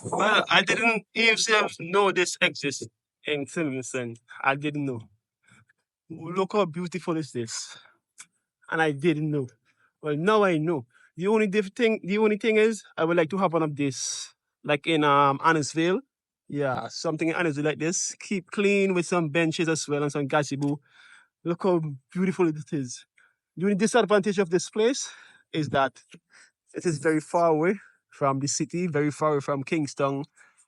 Well, I didn't even know this exists in Silverstone. I didn't know. Look how beautiful is this. And I didn't know. Well, now I know. The only thing is, I would like to have one of this, like in Annisville. Yeah, something in Annisville like this. Keep clean with some benches as well and some gazebo. Look how beautiful it is. The only disadvantage of this place is that it is very far away from the city, very far away from Kingston.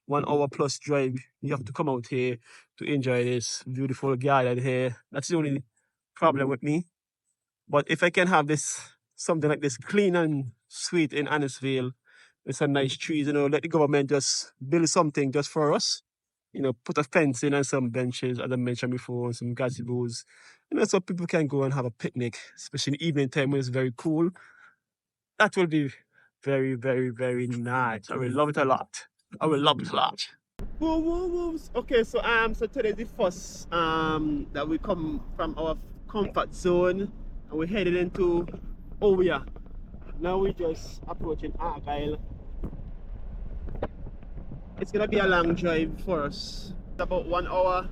1 hour plus drive. You have to come out here to enjoy this beautiful garden here. That's the only problem with me. But if I can have this something like this clean and sweet in Annisville with some nice trees, let the government just build something just for us. Put a fence in and some benches, as I mentioned before, and some gazebos. So people can go and have a picnic, especially in the evening time when it's very cool. That will be very, very, very nice. I will love it a lot. I will love it a lot. Whoa, whoa, whoa. Okay, so today is the first that we come from our comfort zone and we're headed into Owia. Now we're just approaching Argyle. It's gonna be a long drive for us. It's about 1 hour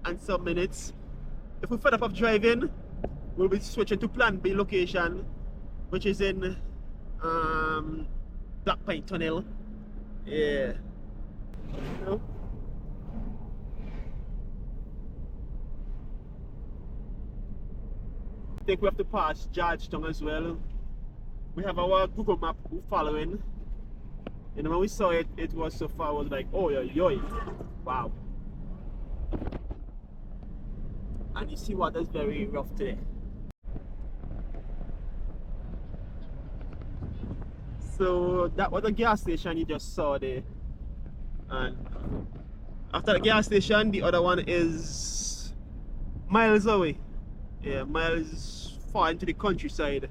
and some minutes. If we're fed up of driving, we'll be switching to Plan B location, which is in Black Pine Tunnel. Yeah. You know? I think we have to pass Georgetown as well. We have our Google map we're following. And when we saw it, it was so far, I was like, oh, yeah, yo, wow. And you see what is very rough today. So that was the gas station you just saw there. And after the gas station, the other one is miles away. Yeah, miles far into the countryside.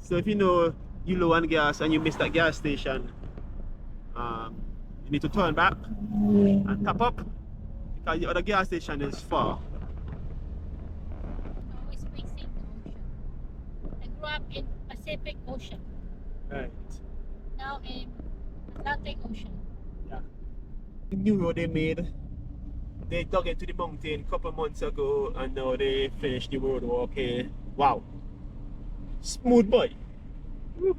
So if you know you low on gas and you miss that gas station, you need to turn back and top up because the other gas station is far. Always facing the ocean. I grew up in Pacific Ocean, Right. now in Atlantic Ocean. Yeah. The new road they made, they dug into the mountain a couple months ago and now they finished the road walk here. Wow. Smooth boy. Woo.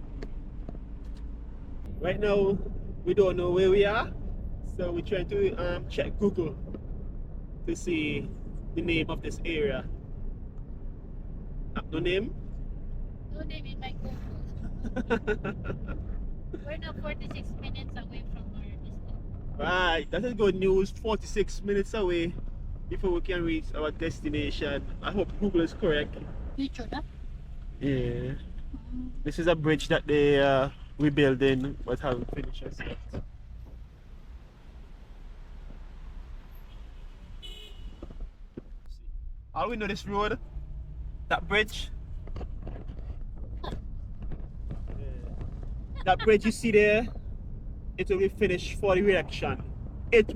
Right now, we don't know where we are, so we're trying to check Google to see the name of this area. No name? No name in my Google. We're now 46 minutes away from our destination. Right, that is good news. 46 minutes away before we can reach our destination. I hope Google is correct. Future na? Yeah. This is a bridge that they rebuilding but haven't finished as yet. All we know this road, that bridge. That bridge you see there, it will be finished for the election. It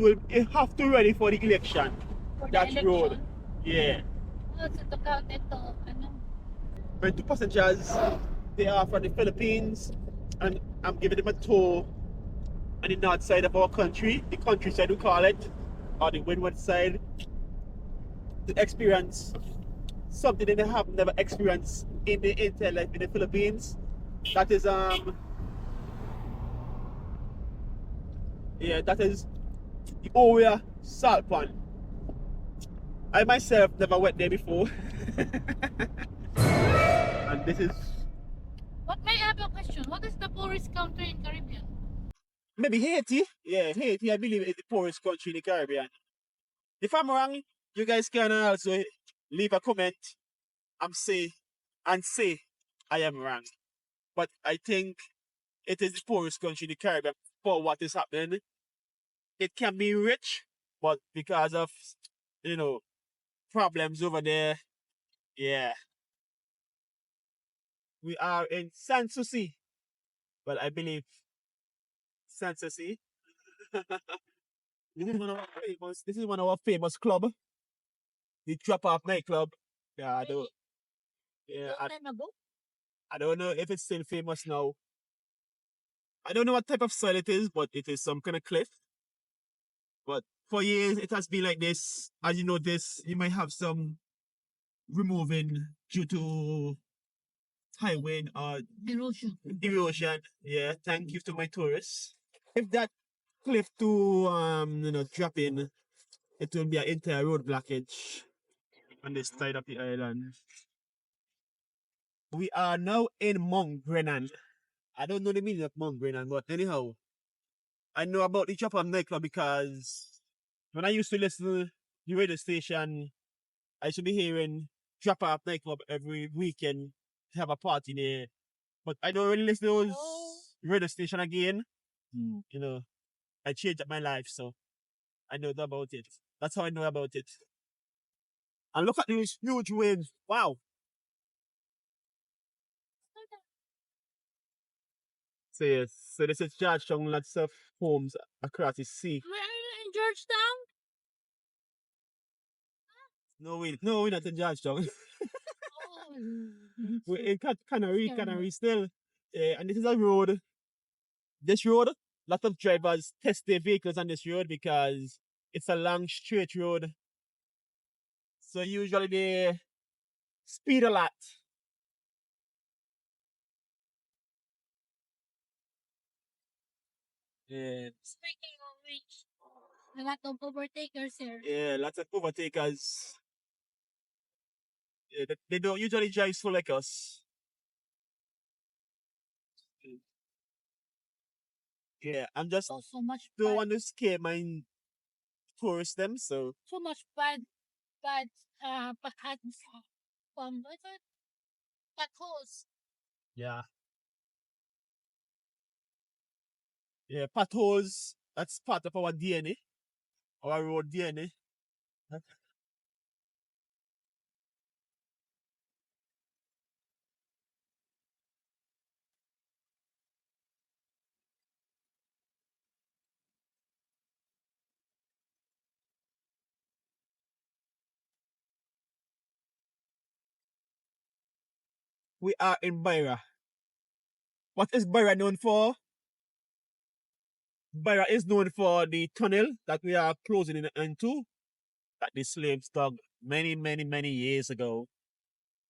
have to ready for the election. For the That election. road. Yeah. Oh, so to count it to, ano? When two passengers, they are from the Philippines, and I'm giving them a tour on the north side of our country, the countryside we call it, or the windward side, to experience something that they have never experienced in the entire life in the Philippines. That is that is the Owia salt pond. I myself never went there before. And this is What may I have a question? What is the poorest country in Caribbean? maybe Haiti. Yeah, Haiti, I believe, is the poorest country in the Caribbean. If I'm wrong, you guys can also leave a comment and say I am wrong. But I think it is the poorest country in the Caribbean for what is happening. It can be rich, but because of you know problems over there, yeah. We are in Sanssouci. Well, I believe Sanssouci. This is one of our famous club, the Drop Off nightclub. Yeah, I don't. Yeah, Long time ago? I don't know if it's still famous now. I don't know what type of soil it is, but it is some kind of cliff. But for years it has been like this. As you notice, you might have some removing due to high wind or Erosion. erosion. Yeah, thank you to my tourists. If that cliff to drop in, it will be an entire road blockage on this side of the island. We are now in Mount Brennan. I don't know the meaning of Mount Brennan, but anyhow, I know about the Chop Up nightclub because when I used to listen to the radio station, I used to be hearing Drop Up nightclub every weekend to have a party there. But I don't really listen to those radio station again. You know, I changed up my life, so I know about it. That's how I know about it. And look at these huge waves. Wow. So yes, so this is Georgetown, lots of homes across the sea. Where are you in Georgetown? No, we're not in Georgetown. Oh, We're in Canary still. And this is a road. This road, lots of drivers test their vehicles on this road because it's a long straight road. So usually they speed a lot. Yeah, speaking of which, a lot of overtakers here. yeah, lots of overtakers. Yeah, they don't usually drive slow like us. Yeah, I'm just So much don't bad, want to scare my tourists them, so so much bad what's it? Potholes. yeah. Yeah, potholes, that's part of our DNA, our road DNA. We are in Barra. What is Barra known for? Barra is known for the tunnel that we are closing into that the slaves dug many, many, many years ago.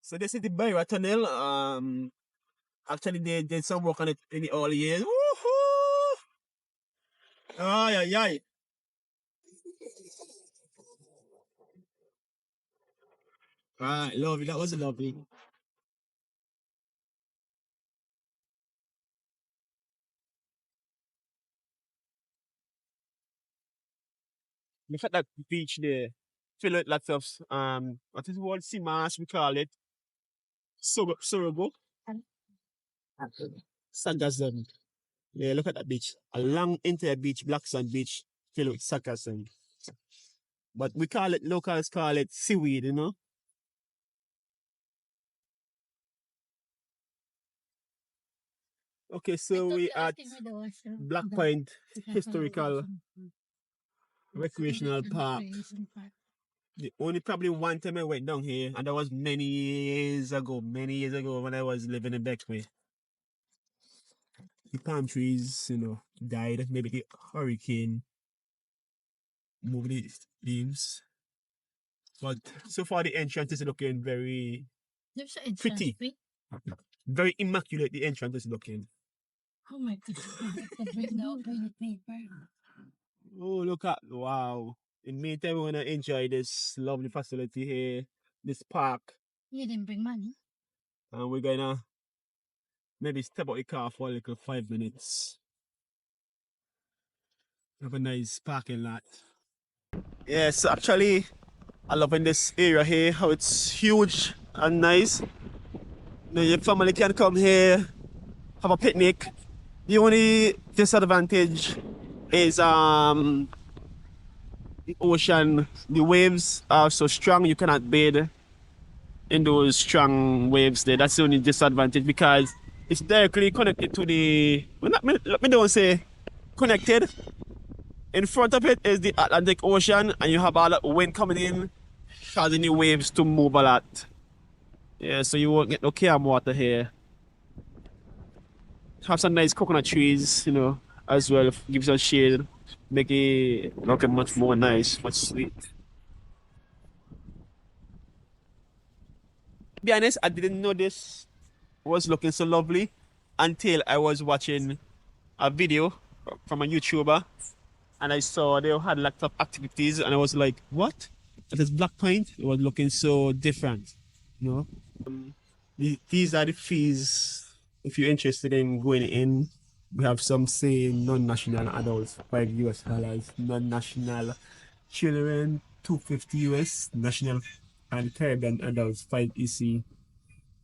So this is the Barra tunnel. Actually they did some work on it in the early years. Woohoo! Ay, ay, ay. Right, lovely. That was lovely. Look at that beach there. Fill with lots of what is it called? Sea mass, we call it. Sorogo. Sargassum. Yeah, look at that beach. A long entire beach, black sand beach, filled with sargassum. But we call it, locals call it seaweed, you know? Okay, I so thought we you at asking me the washroom. Black Point Historical Recreational Park. Recreation park. The only probably one time I went down here, and that was many years ago when I was living in Beckway. The palm trees, died. Maybe the hurricane moved the leaves. But so far the entrance is looking very There's an entrance pretty. fee. Very immaculate the entrance is looking. Oh my goodness. I can bring the toilet paper. Oh, look at, wow. In the meantime, we're going to enjoy this lovely facility here, this park. You didn't bring money. And we're going to maybe step out the car for a little 5 minutes. Have a nice parking lot. Yes, actually, I love in this area here, how it's huge and nice. Your family can come here, have a picnic. The only disadvantage is the ocean. The waves are so strong you cannot bathe in those strong waves there. That's the only disadvantage because it's directly connected to the, well, let me don't say connected. In front of it is the Atlantic Ocean and you have all that wind coming in, causing the waves to move a lot. Yeah, so you won't get no calm water here. Have some nice coconut trees, as well. Gives us shade, make it look much more nice, much sweet. To be honest, I didn't know this was looking so lovely until I was watching a video from a YouTuber and I saw they had lots of activities and I was like, what? That is Black Point? It was looking so different, you know? These are the fees if you're interested in going in. We have some say non-national adults, $5 US, non-national children, 250 US, national and Caribbean adults, 5 EC,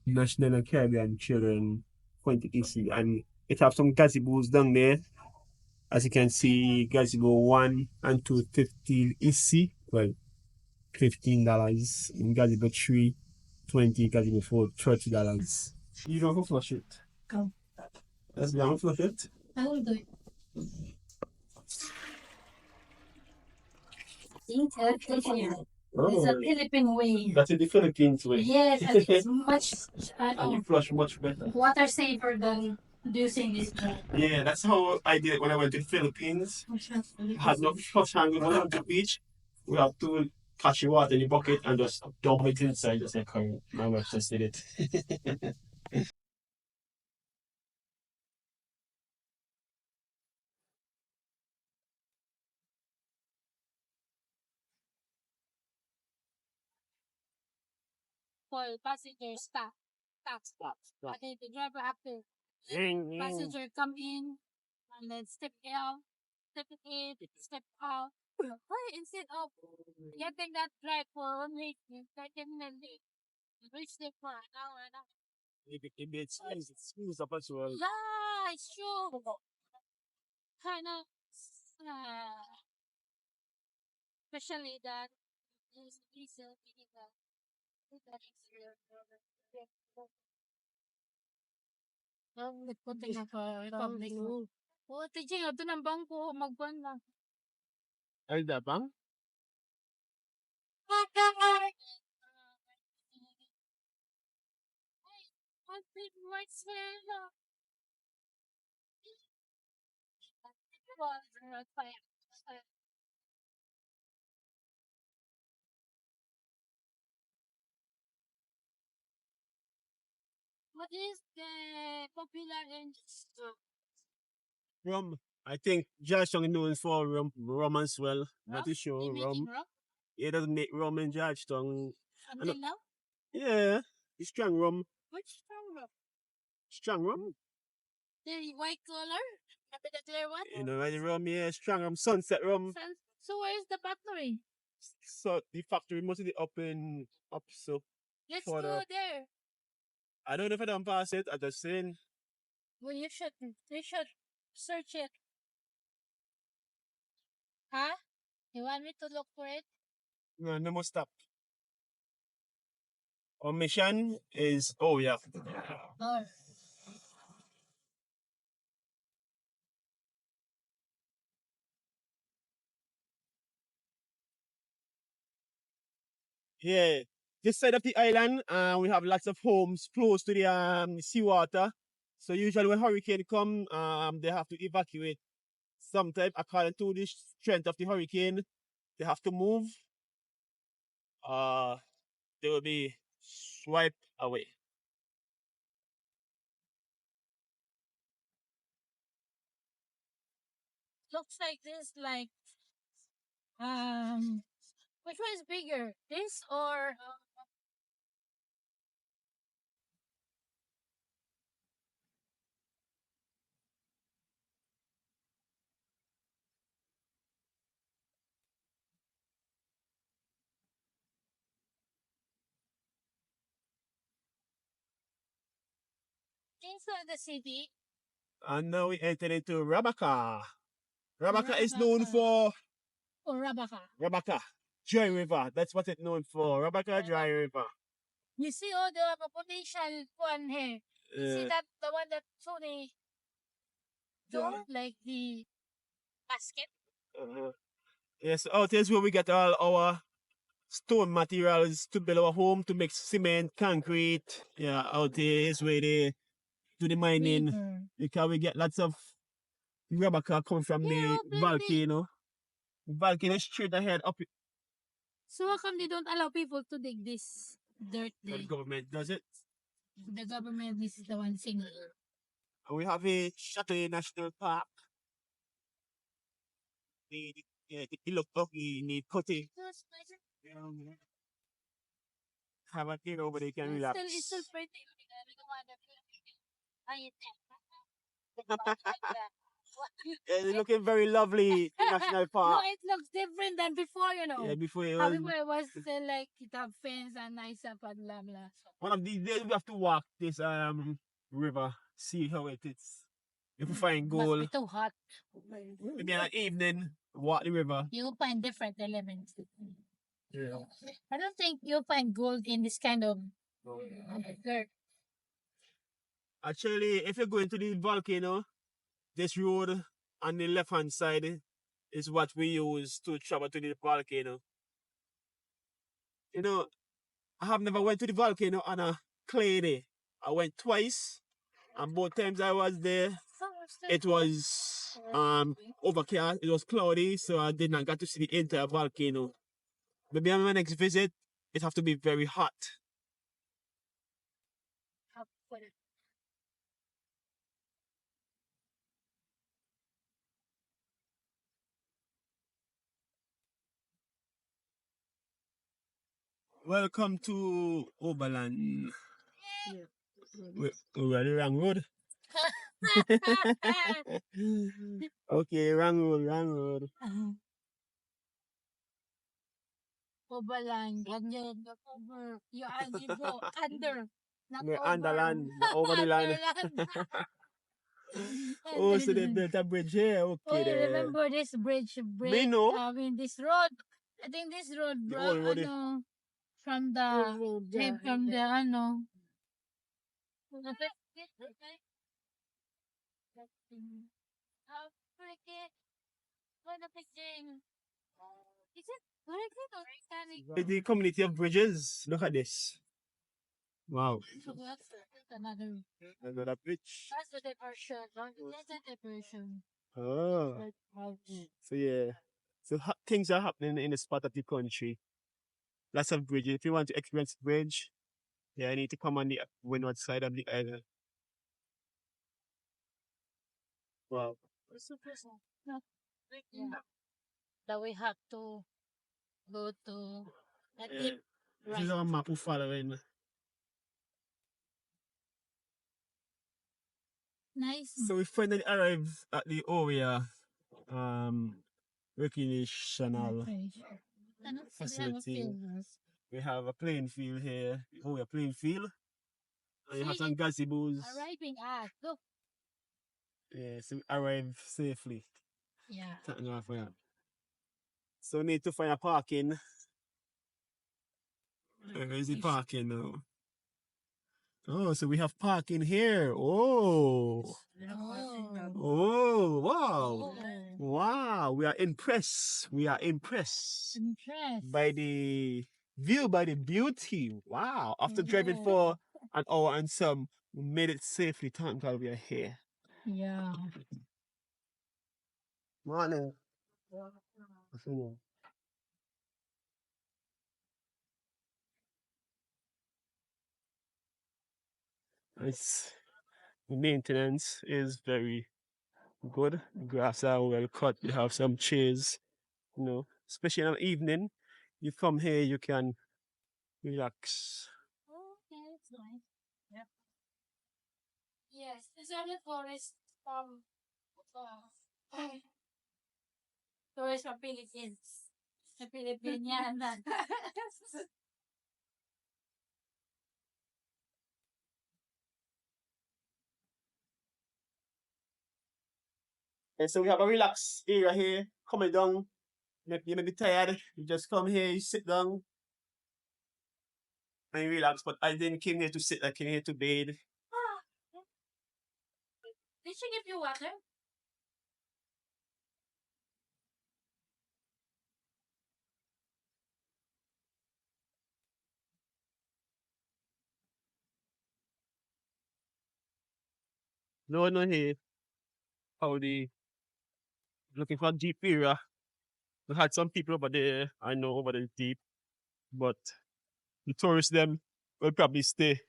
national and Caribbean children, 20 EC. And it have some gazebos down there. As you can see, gazebo 1 and 2, 15 EC. Well, $15. In gazebo 3, 20, gazebo 4, $30. You don't go flush it. Come. Let's go and flush it. I will do it. It's a Philippine way. That's in the Philippines way. Yes, and it's much and you flush much better. Water safer than using this drug. Yeah, that's how I did it when I went to the Philippines. Had no flush handle when I went to the beach. We have to catch the water in the bucket and just dump it inside. Just like how my wife just did it. For passengers stop. Stop. And then the driver have to Ying, ying. passenger come in and then step out, step in, step out. Why instead of getting that drive for 1 week, 30 minutes, reach there for an hour and a half. It's smooth up as well. Yeah, it's true. Kind of, especially that is diesel vehicle. That is real. Nagpunta nga ka Republic. Oo, teaching ato ng bangko, magbuwan lang. Ay, dabang? Ang words well. What is the popular in Rum. I think Georgetown is known for rum as well. Not too They sure. making Rum. rum It doesn't make rum in Georgetown. until now? Yeah. It's strong rum. Which rum? Strong rum. The white color? Maybe the clear one? You know, the rum, yeah, strong rum. Sunset rum. So where is the factory? So the factory must be up so Let's further. go there. I don't know if I don't pass it. I just saying. Well, you should search it. Huh? You want me to look for it? No, no more stop. Our mission is yeah. No. Yeah. This side of the island, we have lots of homes close to the seawater. So usually when hurricane come, they have to evacuate. Sometimes according to the strength of the hurricane, they have to move. Uh, they will be swiped away. Looks like this, like which one is bigger, this or inside the city? And now we enter into Rabaka. Rabaka is known for Or Rabaka? Rabaka, Dry River. That's what it's known for. Rabaka Dry River. You see all the population one here. You see that the one that Tony drew, like the basket. Yes, out here is where we get all our stone materials to build our home, to make cement, concrete. Yeah, out here is where do the mining. river. Because we get lots of Rabaka come from Yeah, the open volcano. The volcano is straight ahead up. So how come they don't allow people to dig this dirt The there? government does it. The government is the one saying it. And we have a Chateau National Park. The look up the cutting. Have a thing over there, you can relax. It's still pretty. It's looking very lovely, the National No, Park. it looks different than before, you know. Yeah, before it How was. before it was like it have fence and nice up and blah blah. One of these days we have to walk this river, see how it is. If we find Must be gold, too hot. maybe in the evening, walk the river. You'll find different elements. Yeah. I don't think you'll find gold in this kind of dirt. Actually, if you go into the volcano, this road on the left hand side is what we use to travel to the volcano. You know, I have never went to the volcano on a clear day. I went twice, and both times I was there, it was overcast. It was cloudy, so I did not get to see the entire volcano. Maybe on my next visit, it have to be very hot. Welcome to Oberland. We're on the wrong road. Okay, wrong road, wrong road. Oberland, and over. You go under. Not We're over. under land, not over the land. Oh, so they built a bridge here. Oh, Okay, you there. remember this bridge? Me know. I mean, this road. I think this road, The bro. old road. Ano, from the, from the, ano. How freaking, what a thing. Is it volcanic or volcanic? The community of bridges. Look at this. Wow. So that's another. Another bridge. That's the diversion. That's the diversion. Oh. So yeah. So things are happening in this part of the country. Lots of bridges. If you want to experience bridge, yeah, I need to come on the windward side of the island. Wow. Yeah. That we have to go to a Yeah. deep This is our map we're following. Nice. So we finally arrived at the Owia recreational facility. We have a playing field here. Owia playing field. And you have some gazebos. Arriving at, look. Yeah, so we arrived safely. Yeah. Something off here. So we need to find a parking. Where is the parking now? Oh, so we have parking here. Oh. Oh, wow. Wow, we are impressed. We are impressed by the view, by the beauty. Wow. After driving for an hour and some, we made it safely. Thank God we are here. Yeah. Morning. It's, the maintenance is very good. The grass are well cut. You have some chairs, you know, especially in the evening. You come here, you can relax. Okay, that's nice. Yeah. Yes, these are the tourists from tourists from Philippines. The Filipinian. And so we have a relaxed area here. Coming down, you may be tired. You just come here, you sit down, and you relax. But I didn't came here to sit. I came here to bathe. Did she give you water? No, no, here. How they looking for a deep area. We had some people over there, I know, over there deep, but the tourists them will probably stay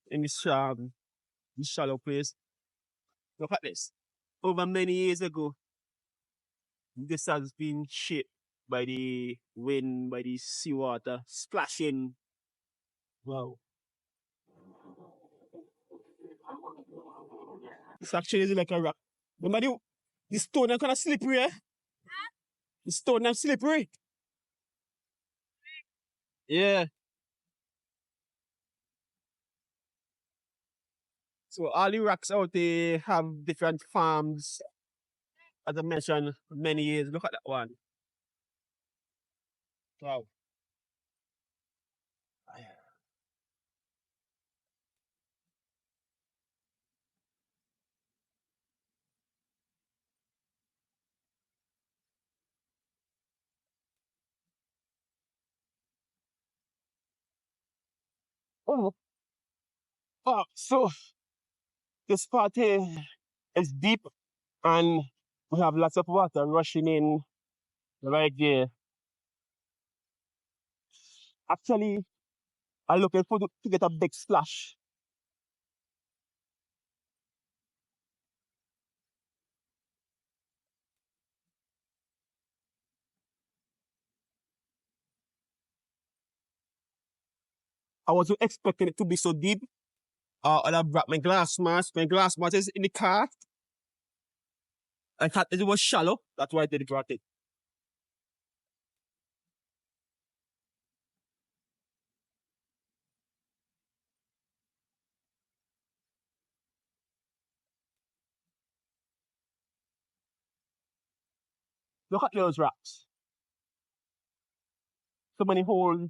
in this shallow place. Look at this. Over many years ago, this has been shaped by the wind, by the seawater splashing. Wow. It's actually like a rock. Remember the stone are kind of slippery, eh? The stone are slippery. Yeah. So all the rocks out there have different farms. As I mentioned, many years. Look at that one. Wow. Oh, so this part here is deep and we have lots of water rushing in right there. Actually, I'm looking for to get a big splash. I wasn't expecting it to be so deep. And I brought my glass mask. My glass mask is in the car. I thought it was shallow. That's why I did brought it. Look at those rocks. So many holes.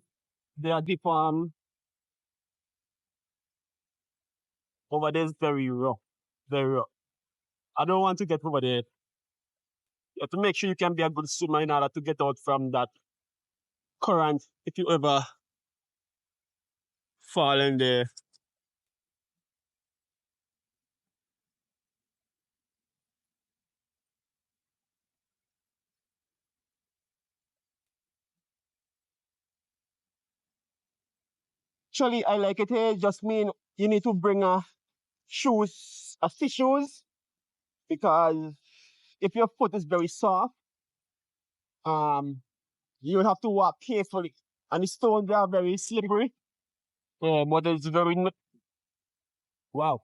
They are deep over there is very rough. Very rough. I don't want to get over there. You have to make sure you can be a good swimmer in order to get out from that current if you ever fall in there. Actually, I like it here. Just mean you need to bring a fish shoes, because if your foot is very soft, um, you have to walk carefully. And the stones are very slippery. But it's very wow.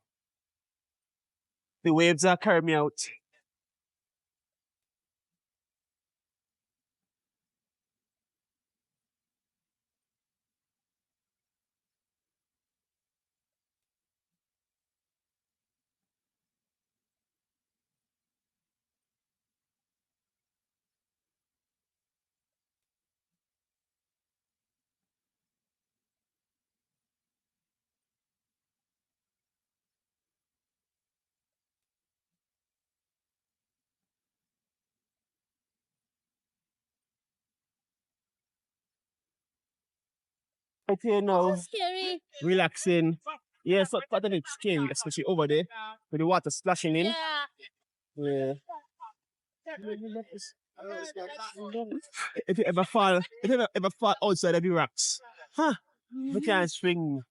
The waves are carrying me out. Right here So now, scary. relaxing. Yeah, so part of it's scary, especially over there with the water splashing in. Yeah. Yeah. If you ever fall outside of the rocks, huh? You can't swing.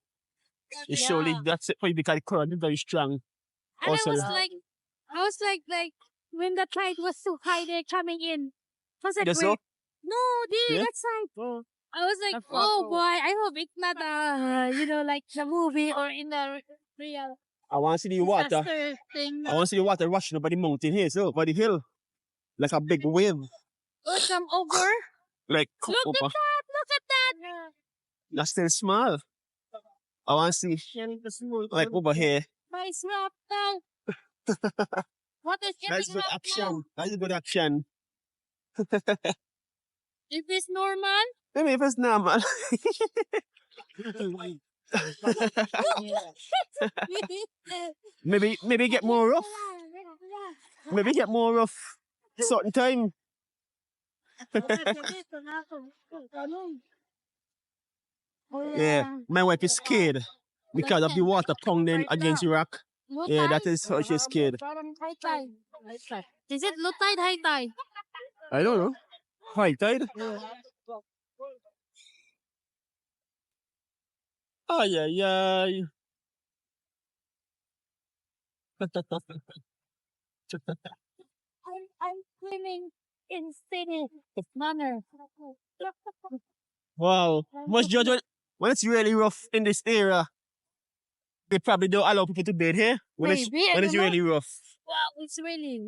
You surely Yeah. that's it for you because the current is very strong. And Also, I was like, when the tide was so high, they're coming in. I was like, that's wait, so. no, they Yeah. that side. Oh. I was like, oh boy, I hope it's not like the movie or in the real I want to see the water. disaster thing. I want to see the water rushing over the mountain here, so over the hill, like a big wave, Will come over. like Look at over. that! Look at that! That's still small. I want to see like over here. Nice rock now. What is That's getting good up now? action. That's a good action. Is this normal? Maybe if it's normal. maybe get more rough. Maybe get more rough. Certain time. Yeah, my wife is scared because of the water pounding against the rock. Low Yeah, tide? that is how she's scared. High tide. Is it low tide, high tide? I don't know. High tide? Ay, ay, ay. I'm swimming in city manner. Wow. Must judge when it's really rough in this area. They probably don't allow people to bathe here when Maybe, I when don't it's know. really rough. Wow, it's really